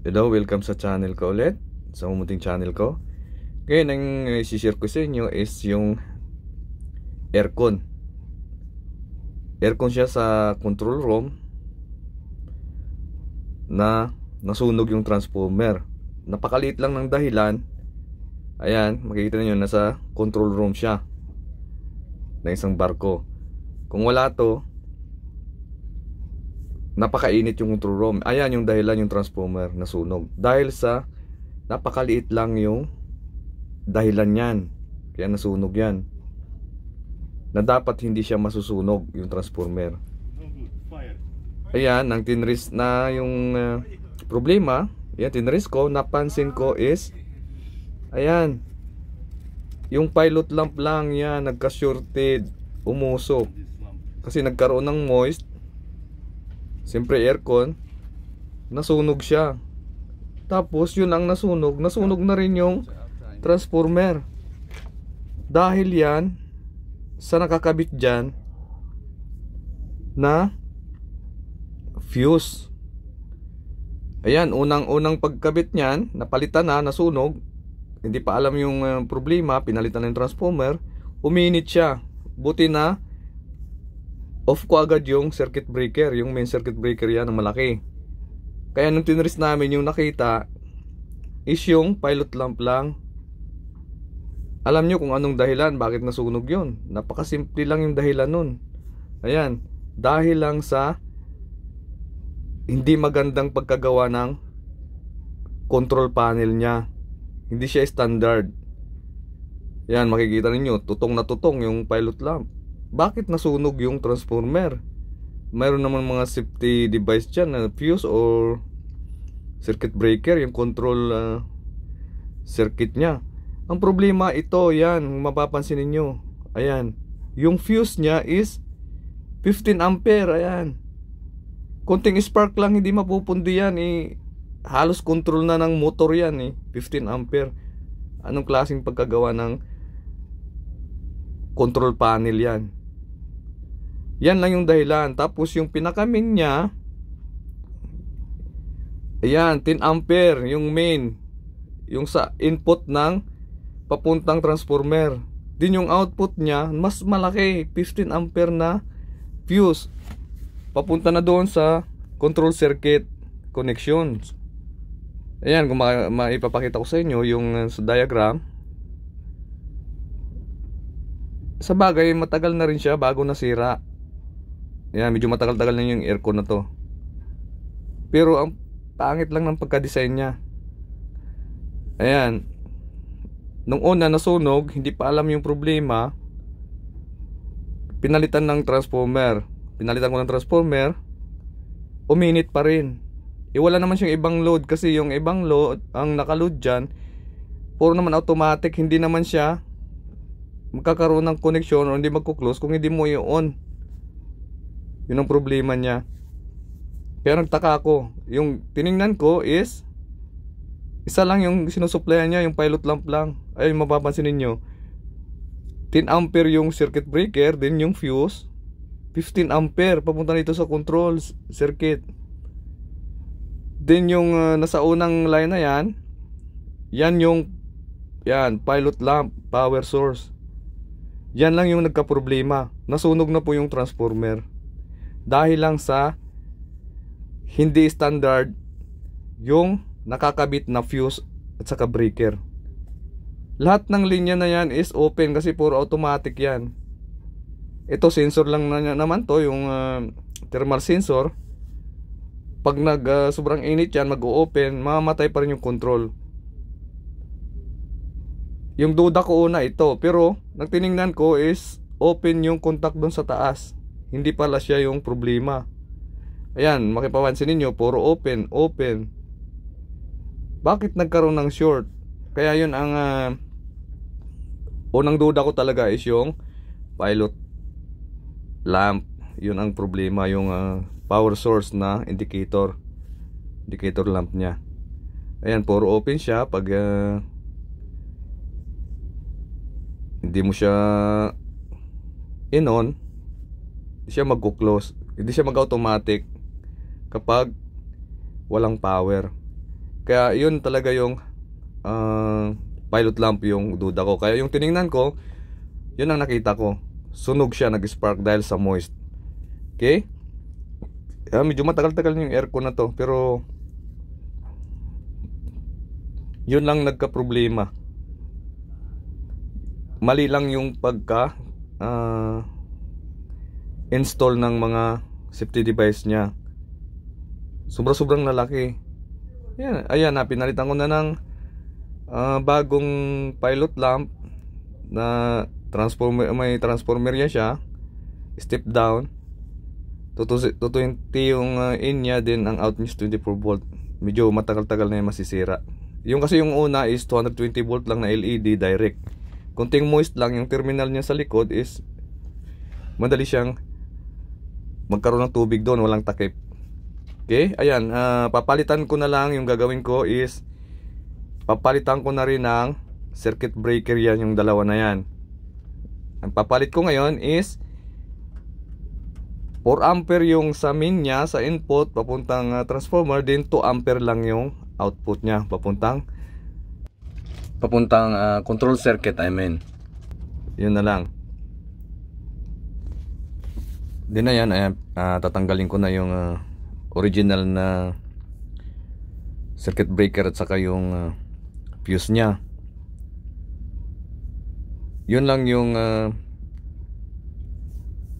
Hello, welcome sa channel ko ulit, sa munting channel ko. Ngayon, ang isi-share ko sa inyo is yung aircon. Aircon siya sa control room na nasunog yung transformer. Napakaliit lang ng dahilan. Ayan, makikita niyo nasa control room siya ng isang barko. Kung wala to, napakainit yung control room. Ayan yung dahilan, yung transformer nasunog. Dahil sa napakaliit lang yung dahilan yan, kaya nasunog yan. Na dapat hindi siya masusunog yung transformer. Ayan, ang tinris na yung problema. Yan, tinris ko, napansin ko is ayan, yung pilot lamp lang yan nagka-shorted, umusok kasi nagkaroon ng moist. Siyempre aircon, nasunog siya. Tapos yun ang nasunog na rin yung transformer. Dahil yan sa nakakabit dyan na fuse. Ayan, unang pagkabit niyan, napalitan na, nasunog. Hindi pa alam yung problema, pinalitan na yung transformer. Uminit siya. Buti na off ko agad yung circuit breaker, yung main circuit breaker yan na malaki. Kaya nung tinris namin, yung nakita is yung pilot lamp lang. Alam nyo kung anong dahilan bakit nasunog yun. Napakasimple lang yung dahilan nun. Ayan, dahil lang sa hindi magandang pagkagawa ng control panel niya. Hindi siya standard. Yan, makikita ninyo, tutong na tutong yung pilot lamp. Bakit nasunog yung transformer? Mayroon naman mga safety device dyan na fuse or circuit breaker, yung control circuit nya. Ang problema ito, yan, mapapansin ninyo. Ayan, yung fuse nya is 15 ampere. Ayan, konting spark lang, hindi mapupundi yan halos control na ng motor yan 15 ampere. Anong klaseng pagkagawa ng control panel yan? Yan lang yung dahilan. Tapos yung pinakamin niya, ayan, 10 ampere yung main, yung sa input ng papuntang transformer. Din yung output niya, mas malaki, 15 ampere na fuse, papunta na doon sa control circuit connections. Ayan, kung maipapakita ko sa inyo yung sa diagram. Sa bagay, matagal na rin siya bago nasira. Ayan, medyo matagal-tagal na yung aircon na to. Pero ang pangit lang ng pagka-design niya. Ayan, nung una nasunog, hindi pa alam yung problema. Pinalitan ng transformer. Pinalitan ko ng transformer, uminit pa rin. Wala naman siyang ibang load, kasi yung ibang load, ang nakaload dyan, puro naman automatic. Hindi naman siya magkakaroon ng connection o hindi magkuklose kung hindi mo i-on. Yun ang problema niya. Kaya nagtaka ako. Yung tiningnan ko is isa lang yung sinusuplayan niya, yung pilot lamp lang. Ayun, mapapansin ninyo, 10 ampere yung circuit breaker, then yung fuse 15 ampere papunta dito sa control circuit. Then yung nasa unang line na yan, yan yung pilot lamp, power source. Yan lang yung nagka-problema. Nasunog na po yung transformer dahil lang sa hindi standard yung nakakabit na fuse at saka breaker. Lahat ng linya na yan is open kasi puro automatic yan. Ito sensor lang naman to, yung thermal sensor. Pag sobrang init yan, mag-o-open, mamamatay pa rin yung control. Yung duda ko una ito, pero nagtiningnan ko is open yung contact doon sa taas. Hindi pala siya yung problema. Ayan, makipapansin ninyo, puro open, open. Bakit nagkaroon ng short? Kaya yun ang unang duda ko talaga is yung pilot lamp. Yun ang problema, yung power source na indicator lamp nya. Ayan, puro open siya. Pag hindi mo siya in-on, hindi siya mag-close, hindi siya mag-automatic kapag walang power. Kaya yun talaga yung pilot lamp yung duda ko. Kaya yung tiningnan ko, yun ang nakita ko. Sunog siya, nag-spark dahil sa moist. Okay? Medyo matagal-tagal yung aircon na to, pero yun lang nagka-problema. Mali lang yung pagka install ng mga safety device niya. Sobrang lalaki. Yan, ayan, pinalitan ko na ng bagong pilot lamp na transformer, may transformer siya, step down. 220 yung in niya, din ang out niya 24 volt. Medyo matagal-tagal na yung masisira. Yung kasi yung una is 220 volt lang na LED direct. Kunting moist lang, yung terminal niya sa likod is madali siyang magkaroon ng tubig doon, walang takip. Okay, ayan, papalitan ko na lang. Yung gagawin ko is papalitan ko na rin ng circuit breaker yan, yung dalawa na yan. Ang papalit ko ngayon is 4 ampere yung sa main niya, sa input papuntang transformer, din 2 ampere lang yung output niya papuntang control circuit, I mean. Yun na lang. Din na yan, ayan, tatanggalin ko na yung original na circuit breaker at saka yung fuse niya. Yun lang yung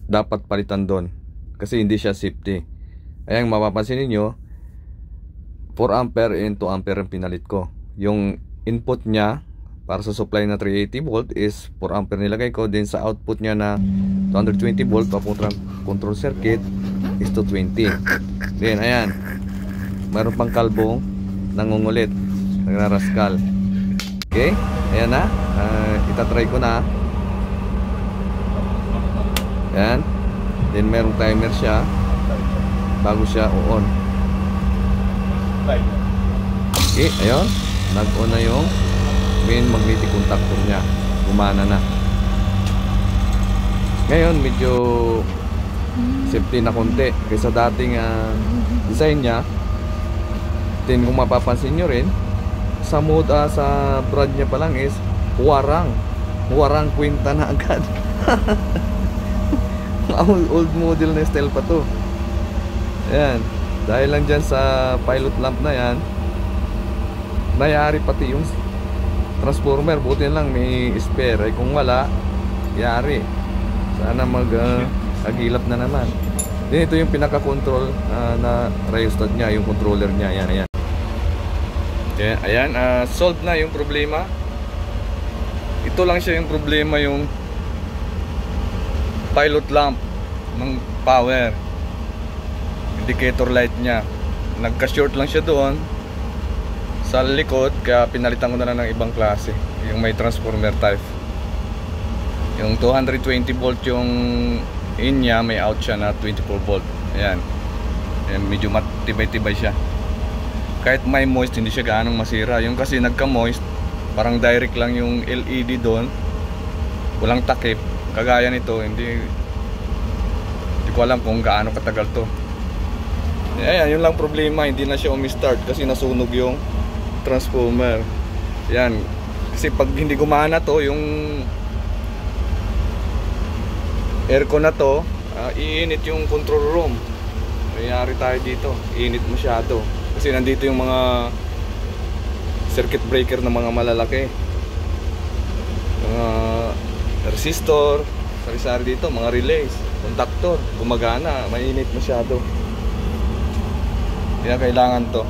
dapat palitan doon, kasi hindi siya safety. Ayan, mapapansin niyo 4 ampere and 2 ampere ang pinalit ko. Yung input niya para sa supply na 380 volt is 4 ampere nilagay ko. Then sa output niya na 220 volt papuntang control circuit is 220. Then ayan, mayroon pang kalbong nangungulit, nagraraskal. Okay, ayan na, itatry ko na. Ayan, then mayroong timer siya bago siya on. Okay, ayun, nag-on na yung main magnetic contactor niya, gumana na. Ngayon medyo safety na konti kaysa dating design niya. Then kung mapapansin nyo rin, sa mode sa brand niya pa lang is huwarang kwenta na agad. old model na style pa to. Ayan, dahil lang dyan sa pilot lamp na yan, nayari pati yung transformer. Buti lang may spare. Kung wala, yari. Sana agilap na naman. Then ito yung pinaka-control na rheostat niya, yung controller niya. Ayan, ayan. Okay, ayan, solved na yung problema. Ito lang siya yung problema, yung pilot lamp ng power indicator light niya. Nagka-short lang siya doon sa likod, kaya pinalitan ko na lang ng ibang klase, yung may transformer type. Yung 220 volt yung in niya, may out siya na 24 volt. Ayan, ayan, medyo matibay-tibay siya. Kahit may moist, hindi siya gaanong masira. Yung kasi nagka-moist, parang direct lang yung LED doon, walang takip. Kagaya nito, hindi ko alam kung gaano katagal to. Ayan, yun lang problema, hindi na siya umi-start kasi nasunog yung transformer. Yan, kasi pag hindi gumana to, yung aircon na to, iinit yung control room. Nangyari tayo dito, iinit masyado kasi nandito yung mga circuit breaker na mga malalaki, mga resistor, sari-sari dito, mga relays, contactor, gumagana, mainit masyado. Kaya kailangan to.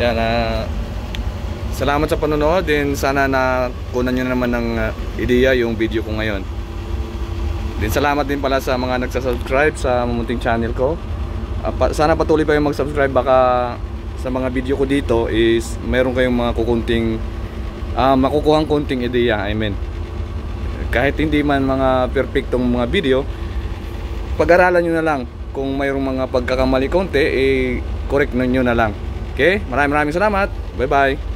Yan, salamat sa panonood, din sana nakunan nyo naman ng ideya yung video ko ngayon. Din salamat din pala sa mga nagsasubscribe sa mamunting channel ko. Sana patuloy pa yung mag-subscribe, baka sa mga video ko dito is meron kayong mga makukuhang konting ideya, I mean. Kahit hindi man mga perfectong mga video, pag-aralan nyo na lang. Kung mayroong mga pagkakamali konti, correct nyo na lang. Okay? Maraming salamat. Bye bye.